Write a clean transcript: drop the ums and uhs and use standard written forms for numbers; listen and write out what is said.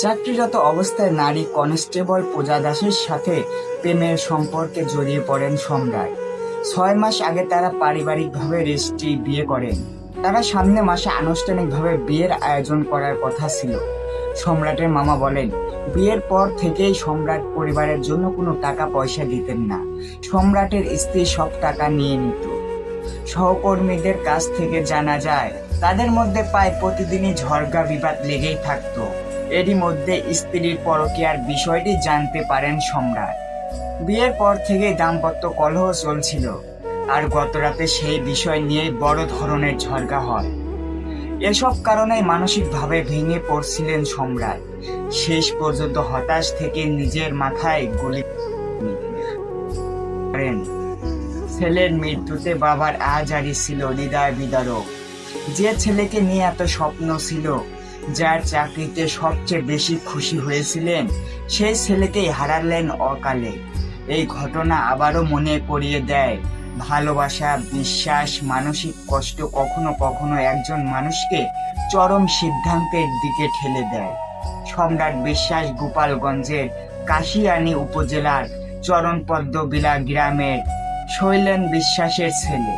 চাকরিরত অবস্থায় নারী কনস্টেবল পূজা দাসের সাথে প্রেমের সম্পর্কে জড়িয়ে পড়েন সম্রাট। 6 মাস আগে তারা পারিবারিকভাবে রেজিস্ট্রি বিয়ে করেন। তারা সামনে মাসে আনুষ্ঠানিকভাবে বিয়ের আয়োজন করার কথা ছিল। সম্রাটের মামা বলেন, বিয়ের পর থেকেই সম্রাট পরিবারের জন্য কোনো টাকা পয়সা দিতেন না। সম্রাটের স্ত্রী সব টাকা নিয়ে নিত। সহকর্মীদের কাছ থেকে জানা যায়, তাদের মধ্যে প্রায় প্রতিদিনই ঝগড়া বিবাদ লেগেই থাকতো। এরই মধ্যে স্ত্রীর পরকীয়ার বিষয়টি জানতে পারেন সম্রাট। বিয়ের পর থেকেই দাম্পত্য কলহ চলছিল, আর গতরাতে সেই বিষয় নিয়ে বড় ধরনের ঝগড়া হয়। এসব কারণেই মানসিকভাবে ভেঙে পড়ছিলেন সম্রাট। শেষ পর্যন্ত হতাশ থেকে নিজের মাথায় গুলি করেন। ছেলের মৃত্যুতে বাবার আহাজারি ছিল হৃদয় বিদারক। যে ছেলেকে নিয়ে এত স্বপ্ন ছিল, যার চাকরিতে সবচেয়ে বেশি খুশি হয়েছিলেন, সেই ছেলেকেই হারালেন অকালে। এই ঘটনা আবারও মনে করিয়ে দেয়, ভালোবাসা, বিশ্বাস, মানসিক কষ্ট কখনো কখনো একজন মানুষকে চরম সিদ্ধান্তের দিকে ঠেলে দেয়। সম্রাট বিশ্বাস গোপালগঞ্জের কাশিয়ানী উপজেলার চরণপদ্মবিলা গ্রামের শৈলেন বিশ্বাসের ছেলে।